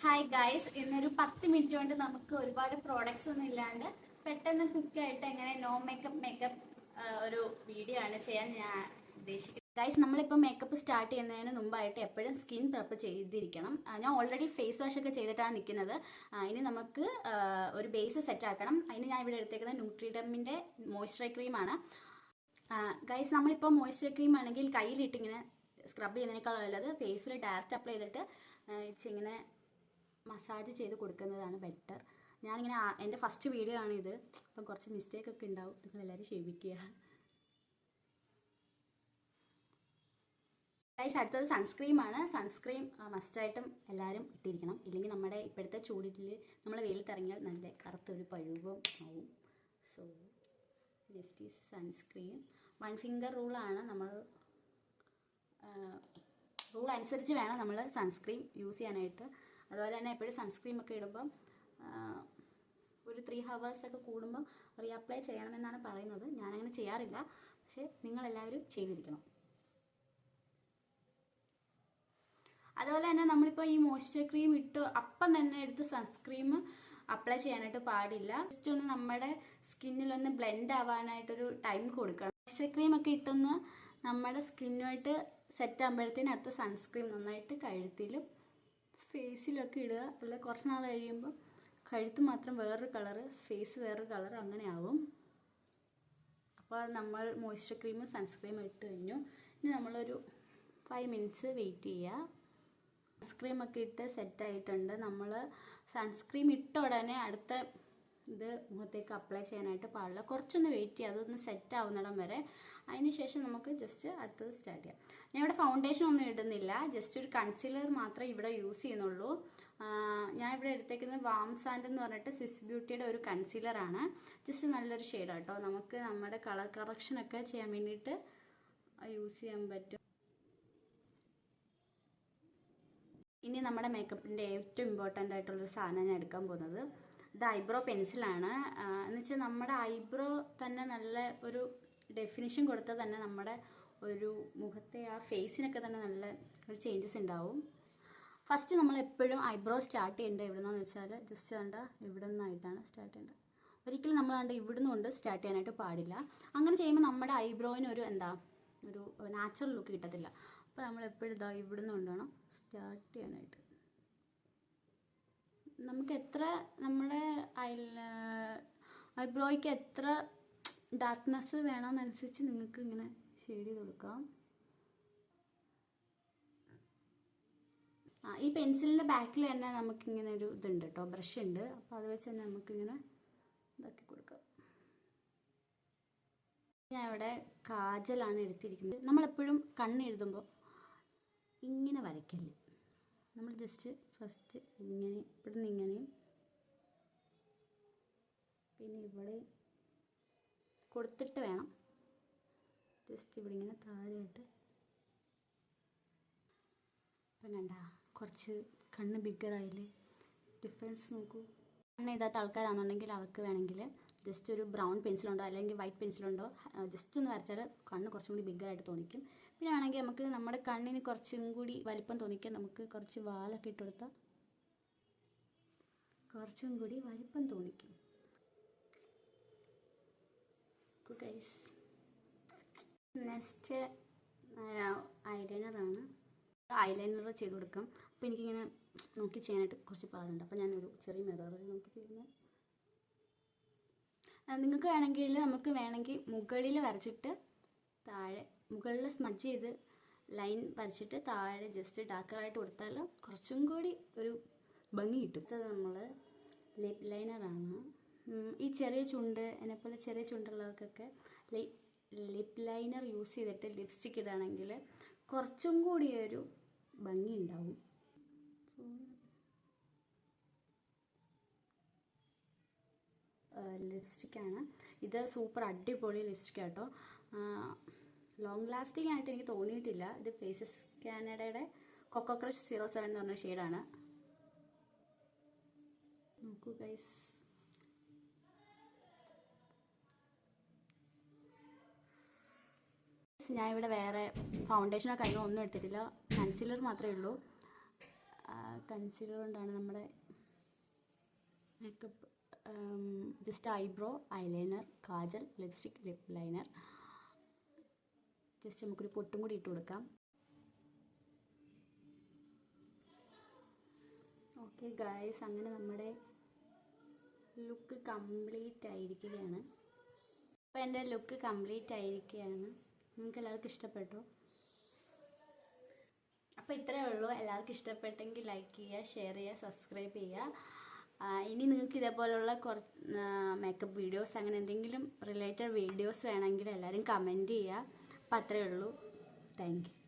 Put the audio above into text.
Hi guys, ഇന്നൊരു 10 minute കൊണ്ട് നമുക്ക് ഒരുപാട് പ്രോഡക്ട്സ് ഒന്നും ഇല്ലാണ്ട് പെട്ടെന്ന് കുക്കായിട്ട് എങ്ങനെ നോ മേക്കപ്പ് ഒരു വീഡിയോ ആണ് ചെയ്യാൻ ഞാൻ ഉദ്ദേശിക്കുന്നത്. ഗൈസ്, നമ്മളിപ്പോൾ മേക്കപ്പ് സ്റ്റാർട്ട് ചെയ്യുന്നതിന് മുമ്പായിട്ട് എപ്പോഴും സ്കിൻ പ്രെപ്പ് ചെയ്തിരിക്കണം. ഞാൻ ഓൾറെഡി ഫേസ് വാഷ് ഒക്കെ ചെയ്തിട്ടാണ് നിൽക്കുന്നത്. ഇനി നമുക്ക് ഒരു ബേസ് സെറ്റ് ആക്കണം. അതിന് ഞാൻ ഇവിടെ എടുത്തേക്കുന്നത് ന്യൂട്രിഡമിൻ്റെ മോയ്സ്ചറൈസർ ക്രീമാണ്. ഗൈസ്, നമ്മളിപ്പോൾ മോയ്സ്ചറൈസർ ക്രീം ആണെങ്കിൽ കയ്യിലിട്ടിങ്ങനെ സ്ക്രബ് ചെയ്യുന്നതിനേക്കാൾ നല്ലത് ഫേസിൽ ഡയറക്റ്റ് അപ്ലൈ ചെയ്തിട്ട് ഇങ്ങനെ മസാജ് ചെയ്ത് കൊടുക്കുന്നതാണ് ബെറ്റർ. ഞാനിങ്ങനെ എൻ്റെ ഫസ്റ്റ് വീഡിയോ ആണിത്, അപ്പം കുറച്ച് മിസ്റ്റേക്ക് ഒക്കെ ഉണ്ടാവും, നിങ്ങളെല്ലാവരും ക്ഷമിക്കുക. ഗൈസ്, അടുത്തത് സൺസ്ക്രീമാണ്. സൺസ്ക്രീം മസ്റ്റായിട്ടും എല്ലാവരും ഇട്ടിരിക്കണം. ഇല്ലെങ്കിൽ നമ്മുടെ ഇപ്പോഴത്തെ ചൂടിൽ നമ്മൾ വെയിലത്തിറങ്ങിയാൽ നല്ല കറുത്തൊരു പഴുവും ആവും. സോ ജസ്റ്റ് ഈ സൺസ്ക്രീം 1 ഫിംഗർ റൂളാണ്. നമ്മൾ റൂൾ അനുസരിച്ച് വേണം നമ്മൾ സൺസ്ക്രീം യൂസ് ചെയ്യാനായിട്ട്. അതുപോലെ തന്നെ എപ്പോഴും സൺസ്ക്രീം ഒക്കെ ഇടുമ്പം ഒരു 3 ഹവേഴ്സൊക്കെ കൂടുമ്പോൾ റീഅപ്ലൈ ചെയ്യണമെന്നാണ് പറയുന്നത്. ഞാനങ്ങനെ ചെയ്യാറില്ല, പക്ഷേ നിങ്ങളെല്ലാവരും ചെയ്തിരിക്കണം. അതുപോലെ തന്നെ നമ്മളിപ്പോൾ ഈ മോയ്സ്ചർ ക്രീം ഇട്ട് അപ്പം തന്നെ എടുത്ത് സൺസ്ക്രീം അപ്ലൈ ചെയ്യാനായിട്ട് പാടില്ല. ജസ്റ്റ് ഒന്ന് നമ്മുടെ സ്കിന്നിലൊന്ന് ബ്ലെൻഡ് ആവാനായിട്ടൊരു ടൈം കൊടുക്കണം. മോയ്സ്ചർ ക്രീം ഒക്കെ ഇട്ടൊന്ന് നമ്മുടെ സ്കിന്നുമായിട്ട് സെറ്റ് ആകുമ്പോഴത്തേനും അടുത്ത സൺസ്ക്രീം നന്നായിട്ട് കഴുത്തിലും ഫേസിലൊക്കെ ഇടുക. അല്ല കുറച്ച് നാൾ കഴിയുമ്പോൾ കഴുത്ത് മാത്രം വേറൊരു കളറ്, ഫേസ് വേറൊരു കളർ, അങ്ങനെ ആവും. അപ്പോൾ നമ്മൾ മോയ്സ്ചർ ക്രീമും സൺസ്ക്രീമും ഇട്ട് കഴിഞ്ഞു. ഇനി നമ്മളൊരു 5 മിനിറ്റ്സ് വെയിറ്റ് ചെയ്യുക. സൺസ്ക്രീം ഒക്കെ ഇട്ട് സെറ്റായിട്ടുണ്ട്. നമ്മൾ സൺസ്ക്രീം ഇട്ട ഉടനെ അടുത്ത ഇത് മുഖത്തേക്ക് അപ്ലൈ ചെയ്യാനായിട്ട് പാടില്ല. കുറച്ചൊന്ന് വെയിറ്റ് ചെയ്യുക, അതൊന്ന് സെറ്റ് ആവുന്നിടം വരെ. അതിന് ശേഷം നമുക്ക് ജസ്റ്റ് അടുത്തത് സ്റ്റാർട്ട് ചെയ്യാം. ഞാൻ ഇവിടെ ഫൗണ്ടേഷൻ ഒന്നും ഇടുന്നില്ല, ജസ്റ്റ് ഒരു കൺസീലർ മാത്രമേ ഇവിടെ യൂസ് ചെയ്യുന്നുള്ളൂ. ഞാൻ ഇവിടെ എടുത്തേക്കുന്നത് വാം സാൻഡ് എന്ന് പറഞ്ഞിട്ട് സ്വിസ് ബ്യൂട്ടിയുടെ ഒരു കൺസീലറാണ്. ജസ്റ്റ് നല്ലൊരു ഷെയ്ഡാണ് കേട്ടോ. നമുക്ക് നമ്മുടെ കളർ കറക്ഷനൊക്കെ ചെയ്യാൻ വേണ്ടിയിട്ട് യൂസ് ചെയ്യാൻ പറ്റും. ഇനി നമ്മുടെ മേക്കപ്പിൻ്റെ ഏറ്റവും ഇമ്പോർട്ടൻ്റ് ആയിട്ടുള്ളൊരു സാധനം ഞാൻ എടുക്കാൻ പോകുന്നത് ഇത് ഐബ്രോ പെൻസിലാണ്. എന്ന് വെച്ചാൽ നമ്മുടെ ഐബ്രോ തന്നെ നല്ല ഒരു ഡെഫിനിഷൻ കൊടുത്താൽ തന്നെ നമ്മുടെ ഒരു മുഖത്തെ ആ ഫേസിനൊക്കെ തന്നെ നല്ല ഒരു ചേഞ്ചസ് ഉണ്ടാവും. ഫസ്റ്റ് നമ്മൾ എപ്പോഴും ഐബ്രോ സ്റ്റാർട്ട് ചെയ്യേണ്ടത് എവിടെ നിന്നാന്ന് വെച്ചാൽ ജസ്റ്റ് കണ്ട ഇവിടെ നിന്നായിട്ടാണ് സ്റ്റാർട്ട് ചെയ്യേണ്ടത്. ഒരിക്കലും നമ്മൾ കണ്ട ഇവിടുന്ന് കൊണ്ട് സ്റ്റാർട്ട് ചെയ്യാനായിട്ട് പാടില്ല. അങ്ങനെ ചെയ്യുമ്പോൾ നമ്മുടെ ഐബ്രോയിന് ഒരു ഒരു നാച്ചുറൽ ലുക്ക് കിട്ടത്തില്ല. അപ്പോൾ നമ്മൾ എപ്പോഴും ഇവിടുന്ന് കൊണ്ടുവേണം സ്റ്റാർട്ട് ചെയ്യാനായിട്ട്. നമുക്ക് എത്ര നമ്മുടെ ഐബ്രോയ്ക്ക് എത്ര ഡാർക്ക്നെസ് വേണമെന്നനുസരിച്ച് നിങ്ങൾക്ക് ഇങ്ങനെ ഷെയ്ഡ് ചെയ്ത് കൊടുക്കാം. ഈ പെൻസിലിൻ്റെ ബാക്കിൽ തന്നെ നമുക്കിങ്ങനെ ഒരു ഇതുണ്ട് കേട്ടോ, ബ്രഷ് ഉണ്ട്. അപ്പോൾ അത് വെച്ച് തന്നെ നമുക്കിങ്ങനെ ഇതാക്കി കൊടുക്കാം. ഞാൻ ഇവിടെ കാജലാണ് എടുത്തിരിക്കുന്നത്. നമ്മളെപ്പോഴും കണ്ണെഴുതുമ്പോൾ ഇങ്ങനെ വരയ്ക്കല്ലേ, നമ്മൾ ജസ്റ്റ് ഫസ്റ്റ് ഇങ്ങനെ ഇവിടുന്ന് ഇങ്ങനെയും പിന്നെ ഇവിടെ കൊടുത്തിട്ട് വേണം ജസ്റ്റ് ഇവിടെ ഇങ്ങനെ താഴെയായിട്ട്. ഇപ്പം കണ്ട കുറച്ച് കണ്ണ് ബിഗ്ഗറായില്ലേ, ഡിഫറൻസ് നോക്കൂ. കണ്ണ് എഴുതാത്ത ആൾക്കാരാണെന്നുണ്ടെങ്കിൽ അവർക്ക് വേണമെങ്കിൽ ജസ്റ്റ് ഒരു ബ്രൗൺ പെൻസിലുണ്ടോ അല്ലെങ്കിൽ വൈറ്റ് പെൻസിലുണ്ടോ ജസ്റ്റ് ഒന്ന് വരച്ചാൽ കണ്ണ് കുറച്ചും കൂടി ബിഗ്ഗറായിട്ട് തോന്നിക്കും. പിന്നെ വേണമെങ്കിൽ നമുക്ക് നമ്മുടെ കണ്ണിന് കുറച്ചും കൂടി വലിപ്പം തോന്നിക്കാൻ നമുക്ക് കുറച്ച് വാലൊക്കെ ഇട്ട് കൊടുത്താൽ കുറച്ചും കൂടി വലിപ്പം തോന്നിക്കും. ഗൈസ്, നെക്സ്റ്റ് ഐലൈനറാണ്. ഐലൈനർ ചെയ്ത് കൊടുക്കാം. അപ്പോൾ എനിക്കിങ്ങനെ നോക്കി ചെയ്യാനായിട്ട് കുറച്ച് പാടുണ്ട്. അപ്പോൾ ഞാനൊരു ചെറിയ മിററിൽ നോക്കി ചെയ്യുന്നത്. നിങ്ങൾക്ക് വേണമെങ്കിൽ മുകളിൽ വരച്ചിട്ട് താഴെ മുകളിൽ സ്മജ് ചെയ്ത് ലൈൻ വരച്ചിട്ട് താഴെ ജസ്റ്റ് ഡാർക്കറായിട്ട് കൊടുത്താൽ കുറച്ചും കൂടി ഒരു ഭംഗി കിട്ടും. അത് നമ്മൾ ലിപ് ലൈനറാണ്. ഈ ചെറിയ ചുണ്ട്, എന്നെപ്പോലെ ചെറിയ ചുണ്ടുള്ളവർക്കൊക്കെ ലിപ് ലൈനർ യൂസ് ചെയ്തിട്ട് ലിപ്സ്റ്റിക്ക് ഇടുകയാണെങ്കിൽ കുറച്ചും കൂടി ഒരു ഭംഗി ഉണ്ടാവും. ലിപ്സ്റ്റിക്കാണ് ഇത്, സൂപ്പർ അടിപൊളി ലിപ്സ്റ്റിക്കാണ് കേട്ടോ. ലോങ് ലാസ്റ്റിംഗ് ആയിട്ട് എനിക്ക് തോന്നിയിട്ടില്ല. ഇത് ഫേസസ് കാനഡയുടെ കൊക്കോ ക്രഷ് 07 എന്ന് പറഞ്ഞ ഷെയ്ഡാണ്. നോക്കൂ ഗൈസ്, ഞാൻ ഇവിടെ വേറെ ഫൗണ്ടേഷനോ കാര്യങ്ങളോ ഒന്നും എടുത്തിട്ടില്ല, കൺസീലർ മാത്രമേ ഉള്ളൂ. കൺസീലർ കൊണ്ടാണ് നമ്മുടെ makeup. Just eyebrow, eyeliner, kajal, lipstick, lip liner. Just നമുക്കൊരു പൊട്ടും കൂടി ഇട്ട് കൊടുക്കാം. ഓക്കെ ഗായ്സ്, അങ്ങനെ നമ്മുടെ ലുക്ക് കംപ്ലീറ്റ് ആയിരിക്കുകയാണ്. അപ്പോൾ എൻ്റെ ലുക്ക് കംപ്ലീറ്റ് ആയിരിക്കുകയാണ്. നിങ്ങൾക്ക് എല്ലാവർക്കും ഇഷ്ടപ്പെട്ടോ? അപ്പോൾ ഇത്രയേ ഉള്ളൂ. എല്ലാവർക്കും ഇഷ്ടപ്പെട്ടെങ്കിൽ ലൈക്ക് ചെയ്യുക, ഷെയർ ചെയ്യുക, സബ്സ്ക്രൈബ് ചെയ്യുക. ഇനി നിങ്ങൾക്ക് ഇതേപോലുള്ള മേക്കപ്പ് വീഡിയോസ് അങ്ങനെ എന്തെങ്കിലും റിലേറ്റഡ് വീഡിയോസ് വേണമെങ്കിൽ എല്ലാവരും കമൻറ്റ് ചെയ്യുക. അപ്പോൾ അത്രയേ ഉള്ളൂ. Thank you.